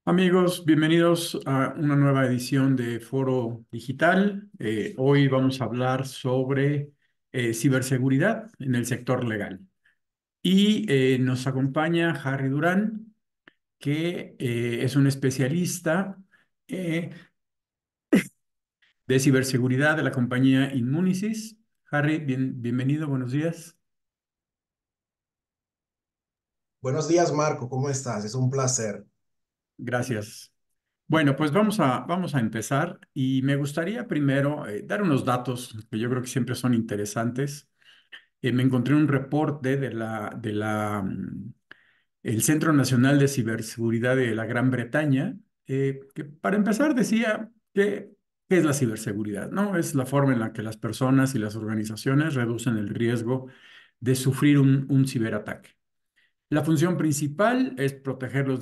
Amigos, bienvenidos a una nueva edición de Foro Digital. Hoy vamos a hablar sobre ciberseguridad en el sector legal. Y nos acompaña Harry Durán, que es un especialista eh, de ciberseguridad de la compañía Inmunicis. Harry, bienvenido, buenos días. Buenos días, Marco, ¿cómo estás? Es un placer. Gracias. Bueno, pues vamos a empezar y me gustaría primero dar unos datos que yo creo que siempre son interesantes. Me encontré un reporte el Centro Nacional de Ciberseguridad de la Gran Bretaña, que para empezar decía que, ¿qué es la ciberseguridad? ¿No? Es la forma en la que las personas y las organizaciones reducen el riesgo de sufrir un ciberataque. La función principal es proteger los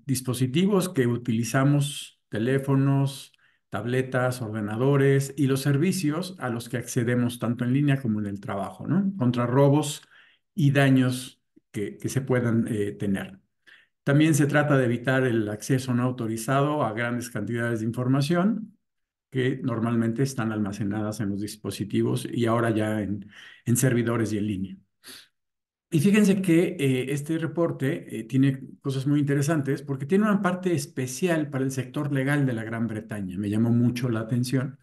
dispositivos que utilizamos, teléfonos, tabletas, ordenadores y los servicios a los que accedemos tanto en línea como en el trabajo, ¿no? Contra robos y daños que se puedan tener. También se trata de evitar el acceso no autorizado a grandes cantidades de información que normalmente están almacenadas en los dispositivos y ahora ya en servidores y en línea. Y fíjense que este reporte tiene cosas muy interesantes porque tiene una parte especial para el sector legal de la Gran Bretaña. Me llamó mucho la atención.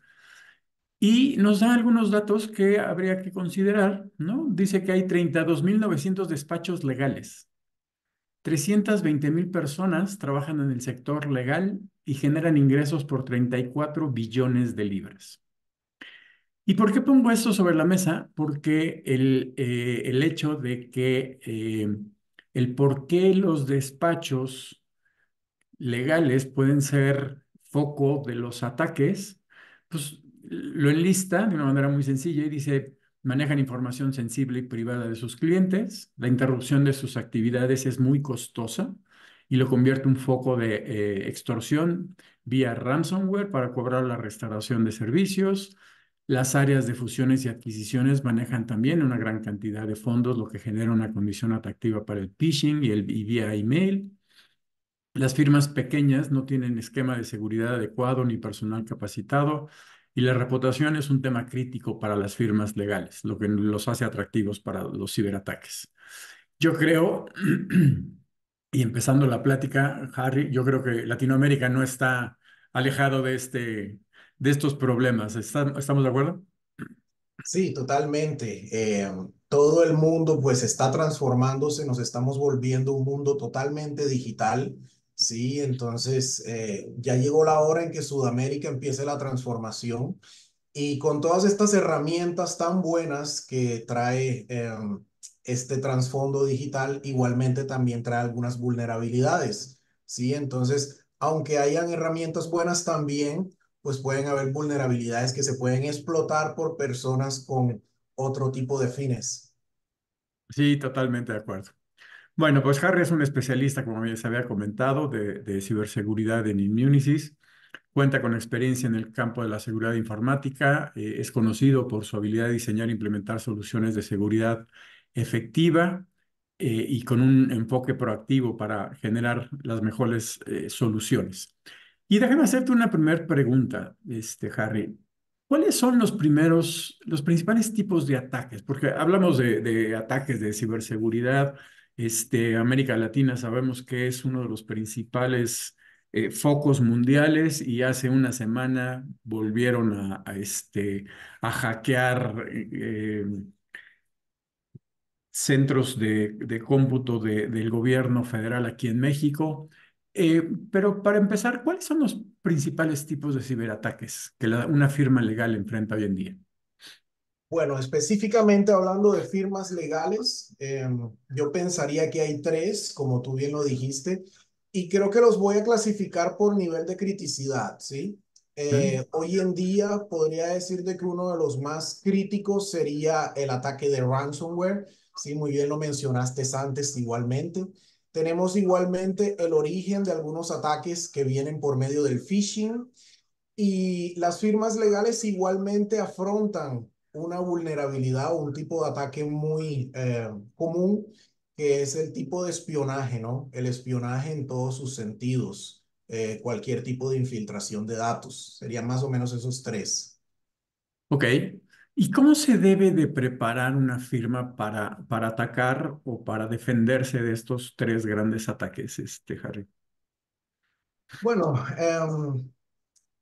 Y nos da algunos datos que habría que considerar, ¿no? Dice que hay 32.900 despachos legales. 320.000 personas trabajan en el sector legal y generan ingresos por 34 billones de libras. ¿Y por qué pongo esto sobre la mesa? Porque el hecho de que el por qué los despachos legales pueden ser foco de los ataques, pues lo enlista de una manera muy sencilla y dice, manejan información sensible y privada de sus clientes, la interrupción de sus actividades es muy costosa y lo convierte en un foco de extorsión vía ransomware para cobrar la restauración de servicios. Las áreas de fusiones y adquisiciones manejan también una gran cantidad de fondos, lo que genera una condición atractiva para el phishing y vía email. Las firmas pequeñas no tienen esquema de seguridad adecuado ni personal capacitado y la reputación es un tema crítico para las firmas legales, lo que los hace atractivos para los ciberataques. Yo creo, y empezando la plática, Harry, yo creo que Latinoamérica no está alejado de estos problemas. ¿Estamos de acuerdo? Sí, totalmente. Todo el mundo pues está transformándose, nos estamos volviendo un mundo totalmente digital, ¿sí? Entonces ya llegó la hora en que Sudamérica empiece la transformación y con todas estas herramientas tan buenas que trae este trasfondo digital, igualmente también trae algunas vulnerabilidades, ¿sí? Entonces, aunque hayan herramientas buenas también, pues pueden haber vulnerabilidades que se pueden explotar por personas con otro tipo de fines. Sí, totalmente de acuerdo. Bueno, pues Harry es un especialista, como ya se había comentado, de ciberseguridad en Immunicis. Cuenta con experiencia en el campo de la seguridad informática, es conocido por su habilidad de diseñar e implementar soluciones de seguridad efectiva y con un enfoque proactivo para generar las mejores soluciones. Y déjame hacerte una primera pregunta, Harry. ¿Cuáles son los principales tipos de ataques? Porque hablamos de ataques de ciberseguridad. América Latina sabemos que es uno de los principales focos mundiales y hace una semana volvieron a hackear centros de cómputo del gobierno federal aquí en México. Pero para empezar, ¿cuáles son los principales tipos de ciberataques que una firma legal enfrenta hoy en día? Bueno, específicamente hablando de firmas legales, yo pensaría que hay tres, como tú bien lo dijiste, y creo que los voy a clasificar por nivel de criticidad, ¿sí? ¿Mm? Hoy en día podría decir de que uno de los más críticos sería el ataque de ransomware, sí, muy bien lo mencionaste antes igualmente. Tenemos igualmente el origen de algunos ataques que vienen por medio del phishing y las firmas legales igualmente afrontan una vulnerabilidad o un tipo de ataque muy común que es el tipo de espionaje, ¿no? El espionaje en todos sus sentidos, cualquier tipo de infiltración de datos. Serían más o menos esos tres. Ok. ¿Y cómo se debe de preparar una firma para atacar o para defenderse de estos tres grandes ataques, Harry? Bueno,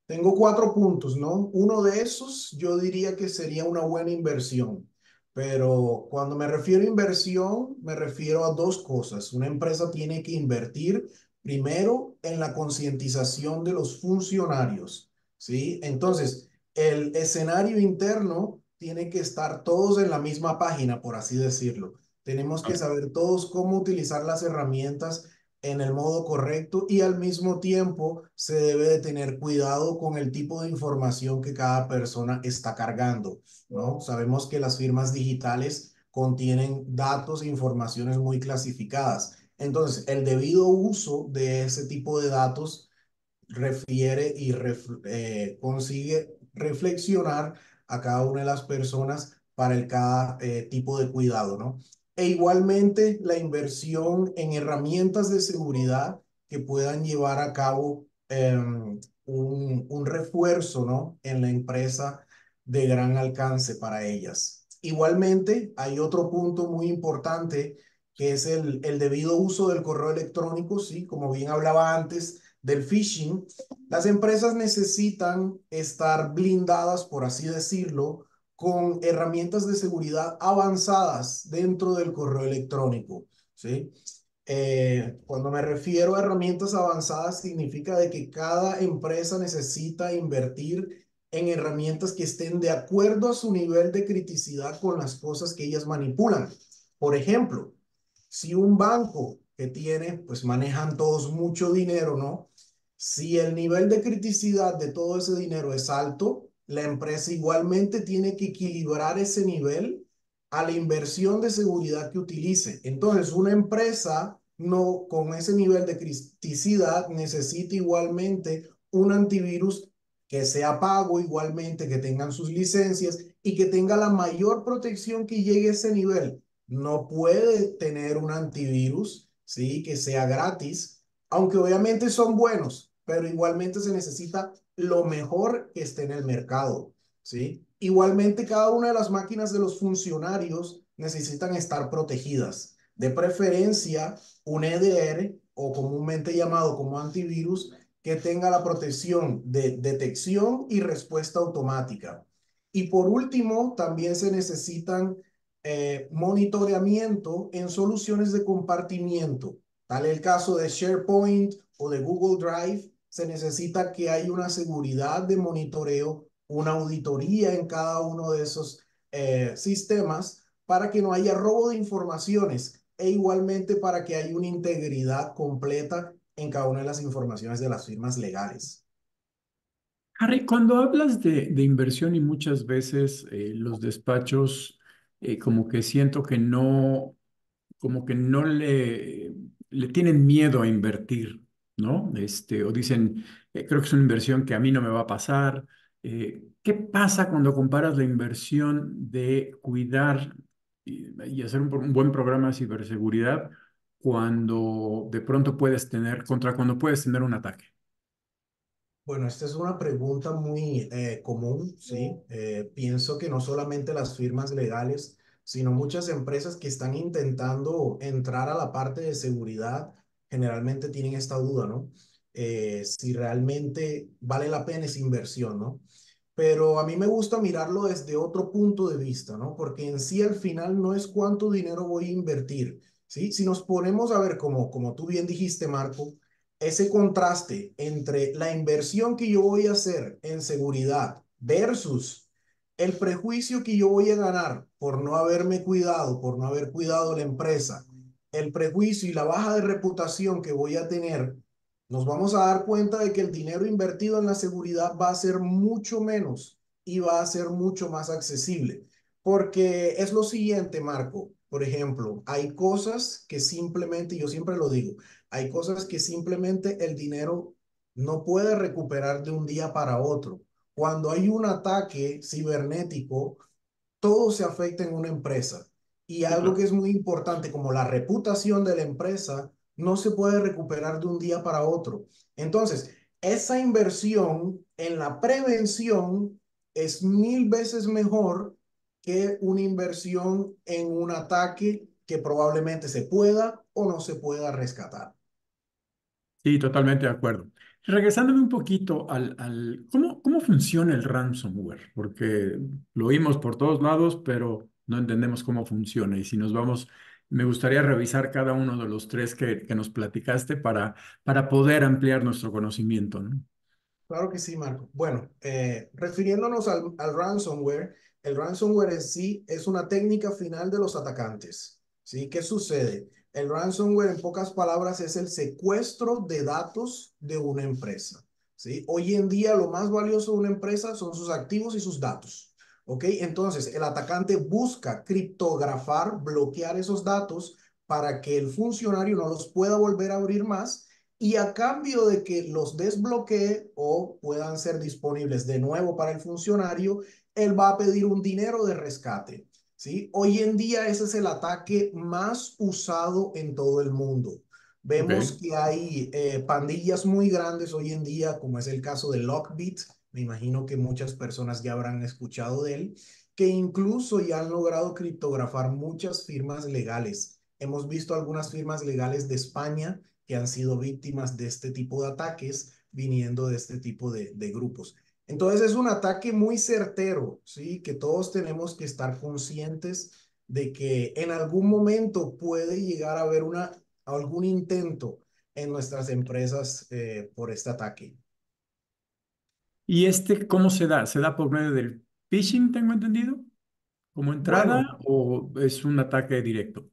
tengo cuatro puntos, ¿no? Uno de esos yo diría que sería una buena inversión, pero cuando me refiero a inversión, me refiero a dos cosas. Una empresa tiene que invertir primero en la concientización de los funcionarios, ¿sí? Entonces, el escenario interno tiene que estar todos en la misma página, por así decirlo. Tenemos que saber todos cómo utilizar las herramientas en el modo correcto y al mismo tiempo se debe de tener cuidado con el tipo de información que cada persona está cargando, ¿no? Sabemos que las firmas digitales contienen datos e informaciones muy clasificadas. Entonces, el debido uso de ese tipo de datos refiere y consigue reflexionar a cada una de las personas para el cada tipo de cuidado, ¿no? E igualmente la inversión en herramientas de seguridad que puedan llevar a cabo un refuerzo, ¿no? En la empresa de gran alcance para ellas. Igualmente, hay otro punto muy importante que es el debido uso del correo electrónico, sí, como bien hablaba antes del phishing. Las empresas necesitan estar blindadas, por así decirlo, con herramientas de seguridad avanzadas dentro del correo electrónico, ¿sí? Cuando me refiero a herramientas avanzadas, significa de que cada empresa necesita invertir en herramientas que estén de acuerdo a su nivel de criticidad con las cosas que ellas manipulan. Por ejemplo, si un banco que tiene, pues manejan todos mucho dinero, ¿no? Si el nivel de criticidad de todo ese dinero es alto, la empresa igualmente tiene que equilibrar ese nivel a la inversión de seguridad que utilice. Entonces, una empresa no con ese nivel de criticidad necesita igualmente un antivirus que sea pago igualmente, que tengan sus licencias y que tenga la mayor protección que llegue a ese nivel. No puede tener un antivirus, ¿sí? Que sea gratis, aunque obviamente son buenos, pero igualmente se necesita lo mejor que esté en el mercado, ¿sí? Igualmente cada una de las máquinas de los funcionarios necesitan estar protegidas. De preferencia, un EDR o comúnmente llamado como antivirus que tenga la protección de detección y respuesta automática. Y por último, también se necesitan monitoreamiento en soluciones de compartimiento. Tal el caso de SharePoint o de Google Drive, se necesita que haya una seguridad de monitoreo, una auditoría en cada uno de esos sistemas para que no haya robo de informaciones e igualmente para que haya una integridad completa en cada una de las informaciones de las firmas legales. Harry, cuando hablas de inversión y muchas veces los despachos como que siento que no, como que no le tienen miedo a invertir, ¿no? O dicen, creo que es una inversión que a mí no me va a pasar. ¿Qué pasa cuando comparas la inversión de cuidar y hacer un buen programa de ciberseguridad cuando de pronto puedes tener, contra cuando puedes tener un ataque? Bueno, esta es una pregunta muy común, ¿sí? Pienso que no solamente las firmas legales, sino muchas empresas que están intentando entrar a la parte de seguridad, generalmente tienen esta duda, ¿no? Si realmente vale la pena esa inversión, ¿no? Pero a mí me gusta mirarlo desde otro punto de vista, ¿no? Porque en sí al final no es cuánto dinero voy a invertir, ¿sí? Si nos ponemos a ver, como tú bien dijiste, Marco, ese contraste entre la inversión que yo voy a hacer en seguridad versus el prejuicio que yo voy a ganar por no haberme cuidado, por no haber cuidado la empresa, el prejuicio y la baja de reputación que voy a tener, nos vamos a dar cuenta de que el dinero invertido en la seguridad va a ser mucho menos y va a ser mucho más accesible. Porque es lo siguiente, Marco. Por ejemplo, hay cosas que simplemente, yo siempre lo digo, hay cosas que simplemente el dinero no puede recuperar de un día para otro. Cuando hay un ataque cibernético, todo se afecta en una empresa. Y Sí, algo que claro. es muy importante, como la reputación de la empresa, no se puede recuperar de un día para otro. Entonces, esa inversión en la prevención es 1000 veces mejor que una inversión en un ataque que probablemente se pueda o no se pueda rescatar. Sí, totalmente de acuerdo. Regresándome un poquito ¿cómo funciona el ransomware? Porque lo oímos por todos lados, pero no entendemos cómo funciona. Y si nos vamos, me gustaría revisar cada uno de los tres que nos platicaste para poder ampliar nuestro conocimiento, ¿no? Claro que sí, Marco. Bueno, refiriéndonos al ransomware, el ransomware en sí es una técnica final de los atacantes. ¿Sí? ¿Qué sucede? El ransomware, en pocas palabras, es el secuestro de datos de una empresa. ¿Sí? Hoy en día lo más valioso de una empresa son sus activos y sus datos. ¿Ok? Entonces, el atacante busca criptografar, bloquear esos datos para que el funcionario no los pueda volver a abrir más y a cambio de que los desbloquee o puedan ser disponibles de nuevo para el funcionario, él va a pedir un dinero de rescate. ¿Sí? Hoy en día ese es el ataque más usado en todo el mundo. Ok. Vemos que hay pandillas muy grandes hoy en día, como es el caso de Lockbit. Me imagino que muchas personas ya habrán escuchado de él, que incluso ya han logrado criptografar muchas firmas legales. Hemos visto algunas firmas legales de España que han sido víctimas de este tipo de ataques viniendo de este tipo de grupos. Entonces es un ataque muy certero, ¿sí? Que todos tenemos que estar conscientes de que en algún momento puede llegar a haber algún intento en nuestras empresas por este ataque. ¿Y este cómo se da? ¿Se da por medio del phishing, tengo entendido? ¿Como entrada Bueno, o es un ataque directo?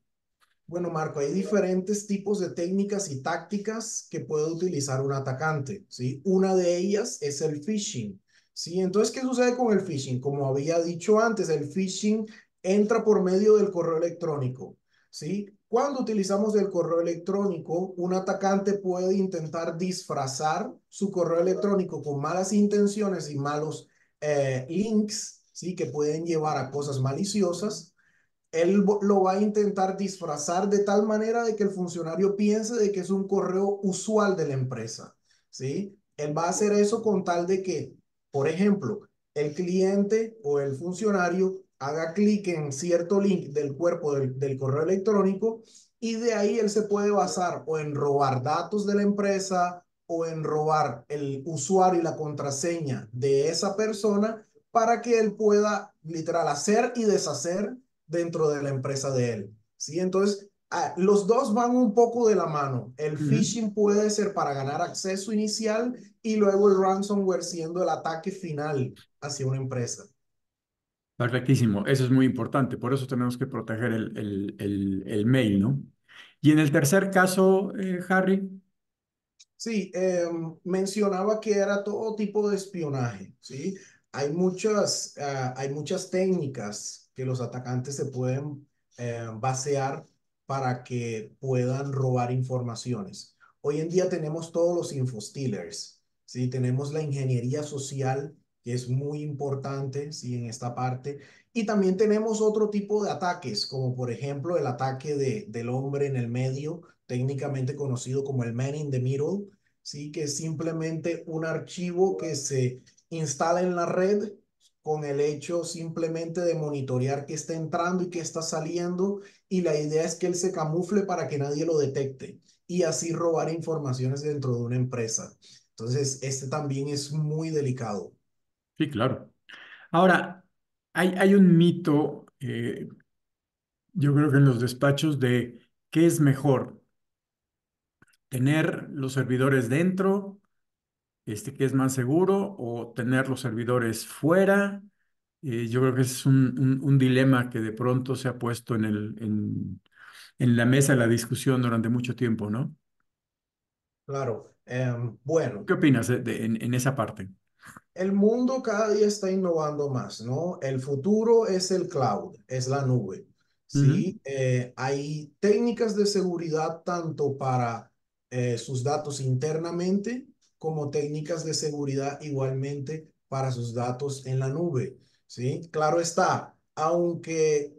Bueno, Marco, hay diferentes tipos de técnicas y tácticas que puede utilizar un atacante, ¿sí? Una de ellas es el phishing, ¿sí? Entonces, ¿qué sucede con el phishing? Como había dicho antes, el phishing entra por medio del correo electrónico, ¿sí? Cuando utilizamos el correo electrónico, un atacante puede intentar disfrazar su correo electrónico con malas intenciones y malos links, ¿sí? Que pueden llevar a cosas maliciosas. Él lo va a intentar disfrazar de tal manera de que el funcionario piense de que es un correo usual de la empresa, ¿sí? Él va a hacer eso con tal de que, por ejemplo, el cliente o el funcionario haga clic en cierto link del cuerpo del correo electrónico y de ahí él se puede basar o en robar datos de la empresa o en robar el usuario y la contraseña de esa persona para que él pueda literal hacer y deshacer dentro de la empresa de él. ¿Sí? Entonces, los dos van un poco de la mano. El Ujú. phishing puede ser para ganar acceso inicial y luego el ransomware siendo el ataque final hacia una empresa. Perfectísimo, eso es muy importante, por eso tenemos que proteger el mail, ¿no? Y en el tercer caso, Harry, Sí, mencionaba que era todo tipo de espionaje, ¿sí? Hay muchas técnicas que los atacantes se pueden basear para que puedan robar informaciones. Hoy en día tenemos todos los infostealers, ¿sí? Tenemos la ingeniería social, que es muy importante, ¿sí? En esta parte. Y también tenemos otro tipo de ataques, como por ejemplo el ataque del hombre en el medio, técnicamente conocido como el man in the middle, ¿sí? Que es simplemente un archivo que se instala en la red con el hecho simplemente de monitorear qué está entrando y qué está saliendo, y la idea es que él se camufle para que nadie lo detecte y así robar informaciones dentro de una empresa. Entonces, este también es muy delicado. sí, claro. Ahora, hay un mito, yo creo que en los despachos de qué es mejor, tener los servidores dentro, qué es más seguro, o tener los servidores fuera. Yo creo que ese es un dilema que de pronto se ha puesto en la mesa de la discusión durante mucho tiempo, ¿no? Claro. Bueno, ¿Qué opinas en esa parte? el mundo cada día está innovando más, ¿no? El futuro es el cloud, es la nube, Ujú. ¿sí? Hay técnicas de seguridad tanto para sus datos internamente como técnicas de seguridad igualmente para sus datos en la nube, ¿sí? Claro está, aunque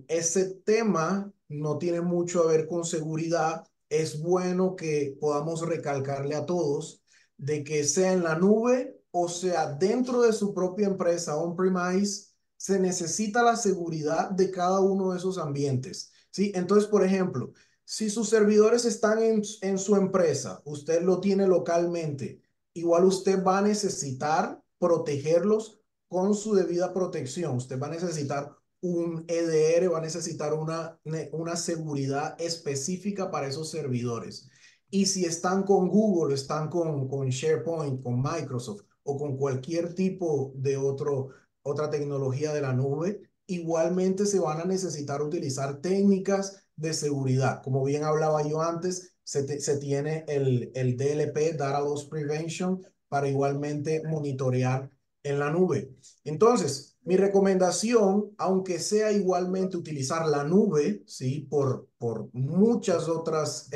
ese tema no tiene mucho a ver con seguridad. Es bueno que podamos recalcarle a todos de que sea en la nube o sea dentro de su propia empresa on-premise, se necesita la seguridad de cada uno de esos ambientes, ¿sí? Entonces, por ejemplo, si sus servidores están en su empresa, usted lo tiene localmente, igual usted va a necesitar protegerlos con su debida protección. Usted va a necesitar un EDR, va a necesitar una seguridad específica para esos servidores. Y si están con Google, están con SharePoint, con Microsoft o con cualquier tipo de otra tecnología de la nube, igualmente se van a necesitar utilizar técnicas de seguridad. Como bien hablaba yo antes, se tiene el DLP, Data Loss Prevention, para igualmente monitorear en la nube. Entonces, mi recomendación, aunque sea igualmente utilizar la nube, ¿sí? Por muchas otras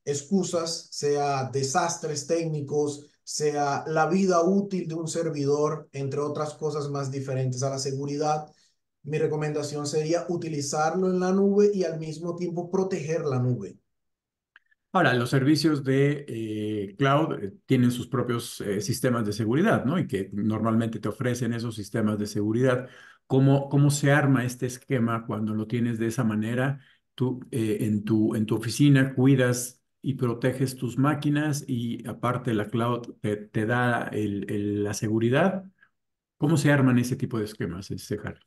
excusas, sea desastres técnicos, sea la vida útil de un servidor, entre otras cosas más diferentes a la seguridad, mi recomendación sería utilizarlo en la nube y al mismo tiempo proteger la nube. Ahora, los servicios de cloud tienen sus propios sistemas de seguridad, ¿no? Y que normalmente te ofrecen esos sistemas de seguridad. ¿Cómo se arma este esquema cuando lo tienes de esa manera? Tú en tu oficina cuidas y proteges tus máquinas y aparte la cloud te da la seguridad. ¿Cómo se arman ese tipo de esquemas, César?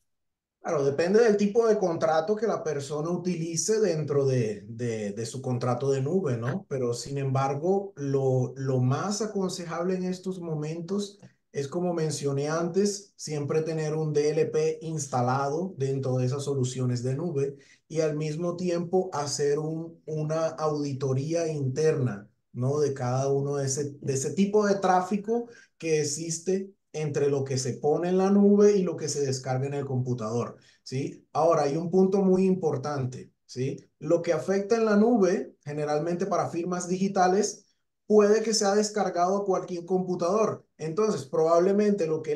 Claro, depende del tipo de contrato que la persona utilice dentro de su contrato de nube, ¿no? Pero sin embargo, lo más aconsejable en estos momentos es, como mencioné antes, siempre tener un DLP instalado dentro de esas soluciones de nube y al mismo tiempo hacer una auditoría interna, ¿no? De cada uno de ese tipo de tráfico que existe entre lo que se pone en la nube y lo que se descarga en el computador. ¿Sí? Ahora, hay un punto muy importante, ¿sí? Lo que afecta en la nube, generalmente para firmas digitales, puede que sea descargado a cualquier computador. Entonces, probablemente lo que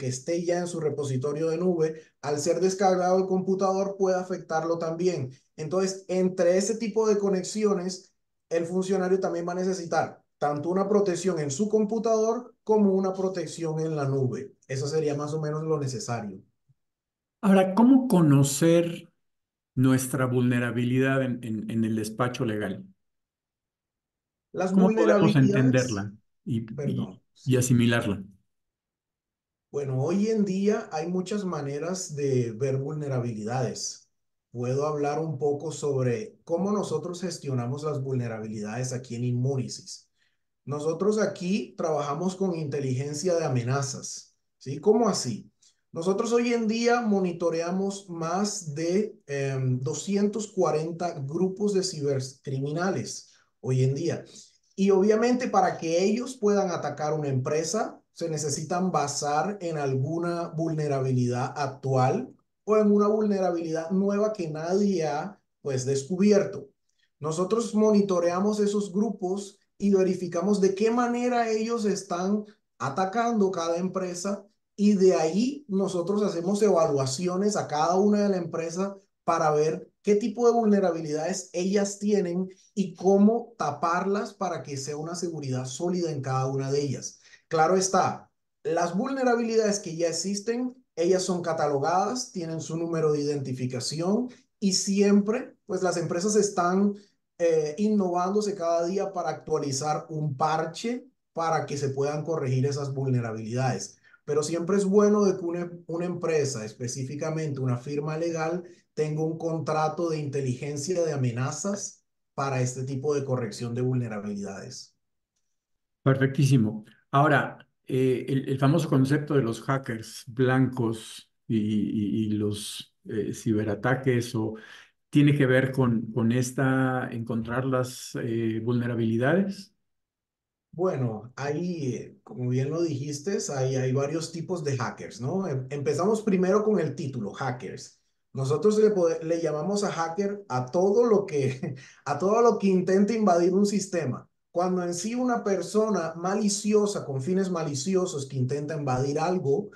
esté ya en su repositorio de nube, al ser descargado el computador, puede afectarlo también. Entonces, entre ese tipo de conexiones, el funcionario también va a necesitar tanto una protección en su computador como una protección en la nube. Eso sería más o menos lo necesario. Ahora, ¿cómo conocer nuestra vulnerabilidad en el despacho legal? Las ¿Cómo podemos vulnerabilidades, entenderla perdón, y sí. asimilarla? Bueno, hoy en día hay muchas maneras de ver vulnerabilidades. Puedo hablar un poco sobre cómo nosotros gestionamos las vulnerabilidades aquí en Inmunicis. Nosotros aquí trabajamos con inteligencia de amenazas, ¿sí? ¿Cómo así? Nosotros hoy en día monitoreamos más de 240 grupos de cibercriminales hoy en día. Y obviamente para que ellos puedan atacar una empresa, se necesitan basar en alguna vulnerabilidad actual o en una vulnerabilidad nueva que nadie ha pues descubierto. Nosotros monitoreamos esos grupos y verificamos de qué manera ellos están atacando cada empresa y de ahí nosotros hacemos evaluaciones a cada una de la empresa para ver qué tipo de vulnerabilidades ellas tienen y cómo taparlas para que sea una seguridad sólida en cada una de ellas. Claro está, las vulnerabilidades que ya existen, ellas son catalogadas, tienen su número de identificación y siempre, pues las empresas están innovándose cada día para actualizar un parche para que se puedan corregir esas vulnerabilidades. Pero siempre es bueno de que una empresa, específicamente una firma legal, tenga un contrato de inteligencia de amenazas para este tipo de corrección de vulnerabilidades. Perfectísimo. Ahora, el famoso concepto de los hackers blancos y los ciberataques o tiene que ver con encontrar las vulnerabilidades. Bueno, ahí, como bien lo dijiste, hay varios tipos de hackers, ¿no? Empezamos primero con el título, hackers. Nosotros le llamamos a hacker a todo lo que, a todo lo que intenta invadir un sistema. Cuando en sí una persona maliciosa, con fines maliciosos, que intenta invadir algo,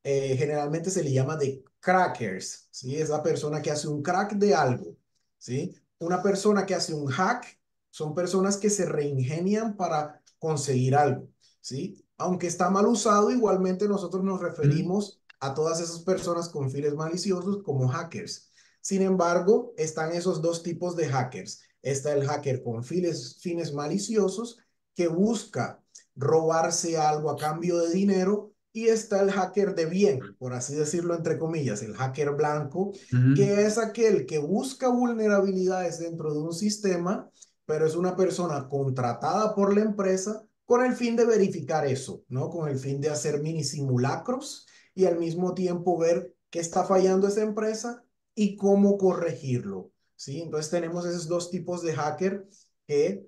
generalmente se le llama de crackers, ¿sí? Es la persona que hace un crack de algo, ¿sí? Una persona que hace un hack son personas que se reingenian para conseguir algo, ¿sí? Aunque está mal usado, igualmente nosotros nos Mm, referimos a todas esas personas con fines maliciosos como hackers. Sin embargo, están esos dos tipos de hackers. Está el hacker con fines maliciosos que busca robarse algo a cambio de dinero y está el hacker de bien, por así decirlo entre comillas, el hacker blanco, ujú. que es aquel que busca vulnerabilidades dentro de un sistema, pero es una persona contratada por la empresa con el fin de verificar eso, ¿no? Con el fin de hacer mini simulacros y al mismo tiempo ver qué está fallando esa empresa y cómo corregirlo, ¿sí? Entonces tenemos esos dos tipos de hacker que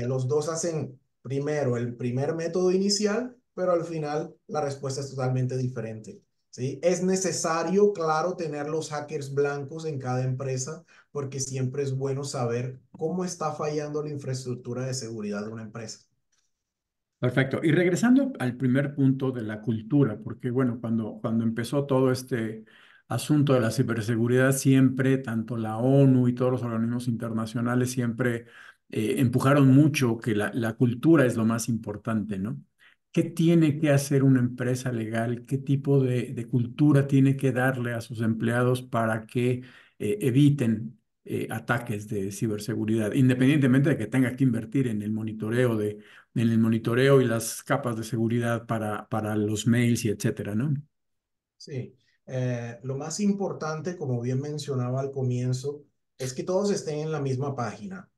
los dos hacen primero el primer método inicial, pero al final la respuesta es totalmente diferente, ¿sí? Es necesario, claro, tener los hackers blancos en cada empresa porque siempre es bueno saber cómo está fallando la infraestructura de seguridad de una empresa. Perfecto. Y regresando al primer punto de la cultura, porque bueno, cuando empezó todo este asunto de la ciberseguridad, siempre, tanto la ONU y todos los organismos internacionales siempre empujaron mucho que la cultura es lo más importante, ¿no? ¿Qué tiene que hacer una empresa legal? ¿Qué tipo de cultura tiene que darle a sus empleados para que eviten ataques de ciberseguridad, independientemente de que tenga que invertir en el monitoreo y las capas de seguridad para los mails y etcétera, ¿no? Sí, lo más importante, como bien mencionaba al comienzo, es que todos estén en la misma página.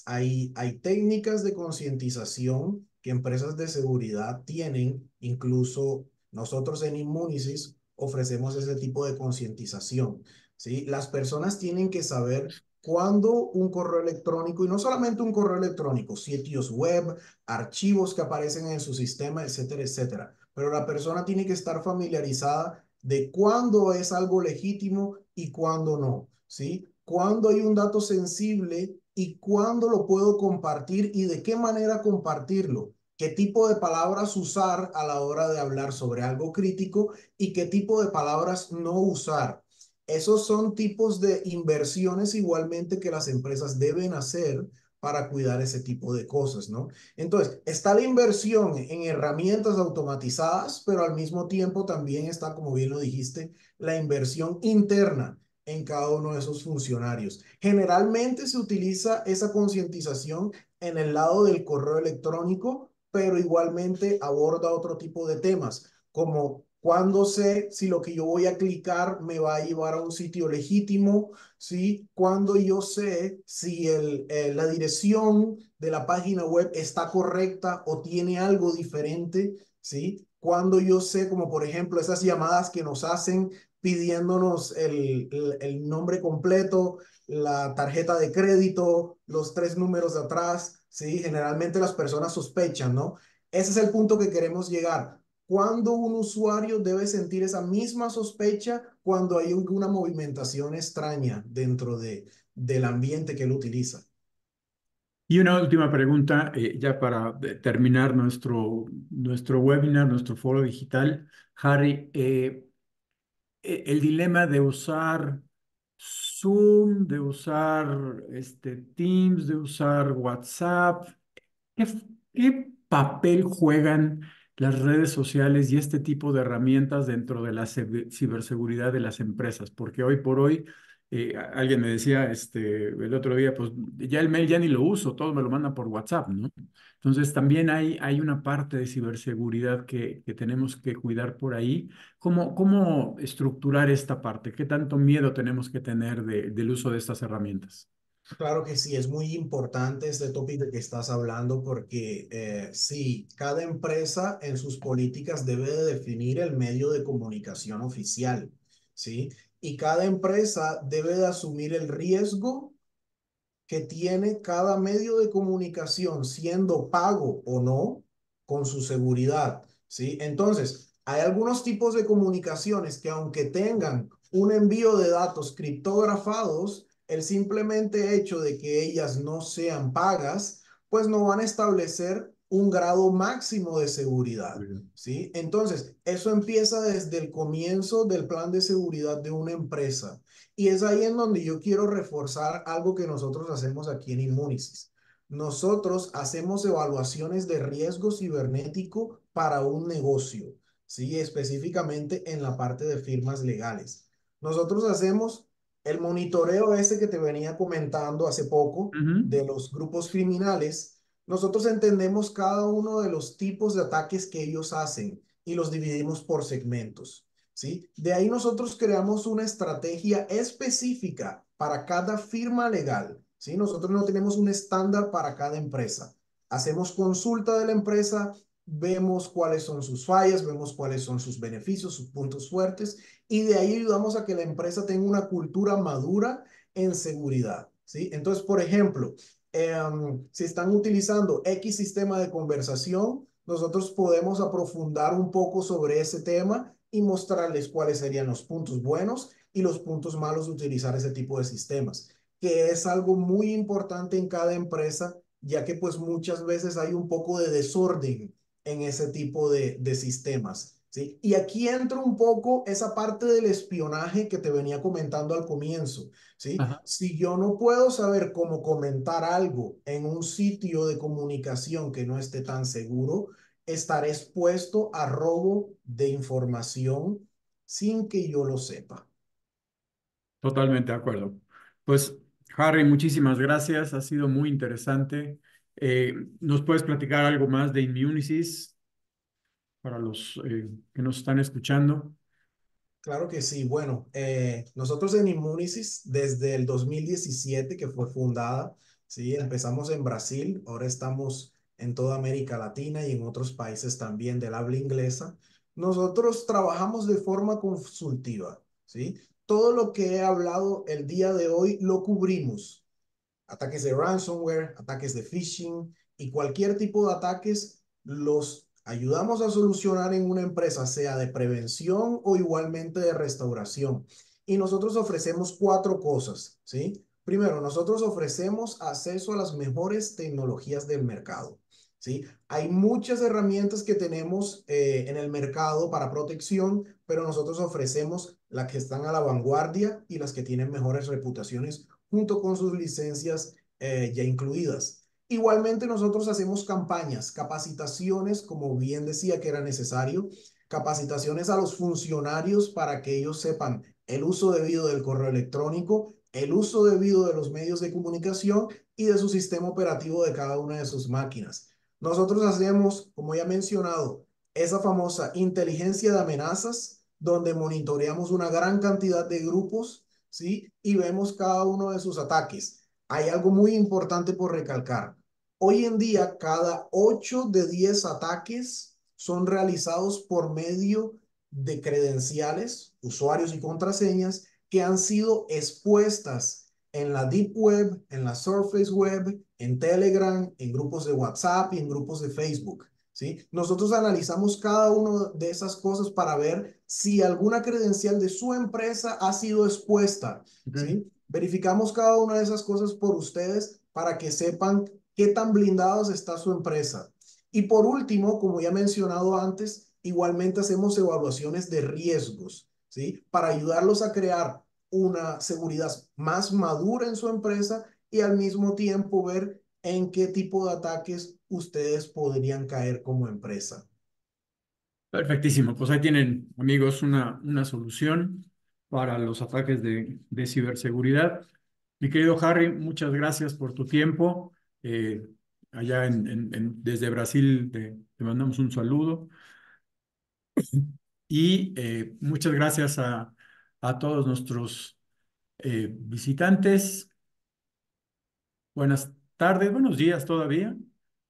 Hay técnicas de concientización que empresas de seguridad tienen, incluso nosotros en Inmunicis ofrecemos ese tipo de concientización, ¿sí? Las personas tienen que saber cuándo un correo electrónico, y no solamente un correo electrónico, sitios web, archivos que aparecen en su sistema, etcétera, etcétera, pero la persona tiene que estar familiarizada de cuándo es algo legítimo y cuándo no, ¿sí? Cuándo hay un dato sensible y cuándo lo puedo compartir y de qué manera compartirlo. Qué tipo de palabras usar a la hora de hablar sobre algo crítico y qué tipo de palabras no usar. Esos son tipos de inversiones igualmente que las empresas deben hacer para cuidar ese tipo de cosas, ¿no? Entonces, está la inversión en herramientas automatizadas, pero al mismo tiempo también está, como bien lo dijiste, la inversión interna en cada uno de esos funcionarios. Generalmente se utiliza esa concientización en el lado del correo electrónico, pero igualmente aborda otro tipo de temas, como cuándo sé si lo que yo voy a clicar me va a llevar a un sitio legítimo, ¿sí? Cuando yo sé si la dirección de la página web está correcta o tiene algo diferente, ¿sí? Cuando yo sé, como por ejemplo, esas llamadas que nos hacen pidiéndonos el nombre completo, la tarjeta de crédito, los tres números de atrás, ¿sí? Generalmente las personas sospechan, ¿no? Ese es el punto que queremos llegar. ¿Cuándo un usuario debe sentir esa misma sospecha cuando hay alguna movimentación extraña dentro del ambiente que él utiliza? Y una última pregunta, ya para terminar nuestro webinar, nuestro foro digital. Harry, el dilema de usar Zoom, de usar Teams, de usar WhatsApp. ¿Qué, qué papel juegan las redes sociales y este tipo de herramientas dentro de la ciberseguridad de las empresas? Porque hoy por hoy, alguien me decía el otro día, pues ya el mail ya ni lo uso, todo me lo mandan por WhatsApp, ¿no? Entonces también hay una parte de ciberseguridad que tenemos que cuidar por ahí. ¿Cómo estructurar esta parte? ¿Qué tanto miedo tenemos que tener del uso de estas herramientas? Claro que sí, es muy importante este tópico que estás hablando porque sí, cada empresa en sus políticas debe de definir el medio de comunicación oficial, ¿sí? Y cada empresa debe de asumir el riesgo que tiene cada medio de comunicación, siendo pago o no, con su seguridad, ¿sí? Entonces, hay algunos tipos de comunicaciones que aunque tengan un envío de datos criptografados, el simplemente hecho de que ellas no sean pagas, pues no van a establecer un grado máximo de seguridad. Bien. ¿Sí? Entonces, eso empieza desde el comienzo del plan de seguridad de una empresa. Y es ahí en donde yo quiero reforzar algo que nosotros hacemos aquí en Inmunicis. Nosotros hacemos evaluaciones de riesgo cibernético para un negocio, ¿sí? Específicamente en la parte de firmas legales. Nosotros hacemos el monitoreo ese que te venía comentando hace poco Ujú. de los grupos criminales. Nosotros entendemos cada uno de los tipos de ataques que ellos hacen y los dividimos por segmentos, ¿sí? De ahí nosotros creamos una estrategia específica para cada firma legal, ¿sí? Nosotros no tenemos un estándar para cada empresa. Hacemos consulta de la empresa, vemos cuáles son sus fallas, vemos cuáles son sus beneficios, sus puntos fuertes, y de ahí ayudamos a que la empresa tenga una cultura madura en seguridad, ¿sí? Entonces, por ejemplo, si están utilizando X sistema de conversación, nosotros podemos aprofundar un poco sobre ese tema y mostrarles cuáles serían los puntos buenos y los puntos malos de utilizar ese tipo de sistemas, que es algo muy importante en cada empresa, ya que pues muchas veces hay un poco de desorden en ese tipo de sistemas. ¿Sí? Y aquí entra un poco esa parte del espionaje que te venía comentando al comienzo. ¿Sí? Ajá. Si yo no puedo saber cómo comentar algo en un sitio de comunicación que no esté tan seguro, estaré expuesto a robo de información sin que yo lo sepa. Totalmente de acuerdo. Pues, Harry, muchísimas gracias. Ha sido muy interesante. ¿Nos puedes platicar algo más de Immunicis para los que nos están escuchando? Claro que sí. Bueno, nosotros en Immunicis, desde el 2017 que fue fundada, ¿sí? Empezamos en Brasil, ahora estamos en toda América Latina y en otros países también del habla inglesa. Nosotros trabajamos de forma consultiva, ¿sí? Todo lo que he hablado el día de hoy lo cubrimos. Ataques de ransomware, ataques de phishing y cualquier tipo de ataques los ayudamos a solucionar en una empresa, sea de prevención o igualmente de restauración. Y nosotros ofrecemos cuatro cosas, ¿sí? Primero, nosotros ofrecemos acceso a las mejores tecnologías del mercado, ¿sí? Hay muchas herramientas que tenemos en el mercado para protección, pero nosotros ofrecemos las que están a la vanguardia y las que tienen mejores reputaciones junto con sus licencias ya incluidas. Igualmente nosotros hacemos campañas, capacitaciones, como bien decía que era necesario, capacitaciones a los funcionarios para que ellos sepan el uso debido del correo electrónico, el uso debido de los medios de comunicación y de su sistema operativo de cada una de sus máquinas. Nosotros hacemos, como ya he mencionado, esa famosa inteligencia de amenazas, donde monitoreamos una gran cantidad de grupos, ¿sí? Y vemos cada uno de sus ataques. Hay algo muy importante por recalcar. Hoy en día, cada 8 de 10 ataques son realizados por medio de credenciales, usuarios y contraseñas que han sido expuestas en la Deep Web, en la Surface Web, en Telegram, en grupos de WhatsApp y en grupos de Facebook. ¿Sí? Nosotros analizamos cada una de esas cosas para ver si alguna credencial de su empresa ha sido expuesta. Ok. ¿Sí? Verificamos cada una de esas cosas por ustedes para que sepan qué tan blindados está su empresa. Y por último, como ya he mencionado antes, igualmente hacemos evaluaciones de riesgos, ¿sí? Para ayudarlos a crear una seguridad más madura en su empresa y al mismo tiempo ver en qué tipo de ataques ustedes podrían caer como empresa. Perfectísimo. Pues ahí tienen, amigos, una solución para los ataques de ciberseguridad. Mi querido Harry, muchas gracias por tu tiempo. Eh, allá desde Brasil te mandamos un saludo y muchas gracias a todos nuestros visitantes. Buenas tardes, buenos días todavía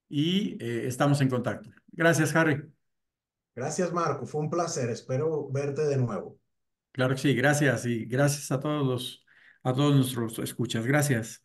y estamos en contacto. Gracias, Harry. Gracias, Marco. Fue un placer. Espero verte de nuevo. Claro que sí, gracias y gracias a todos nuestros escuchas. Gracias.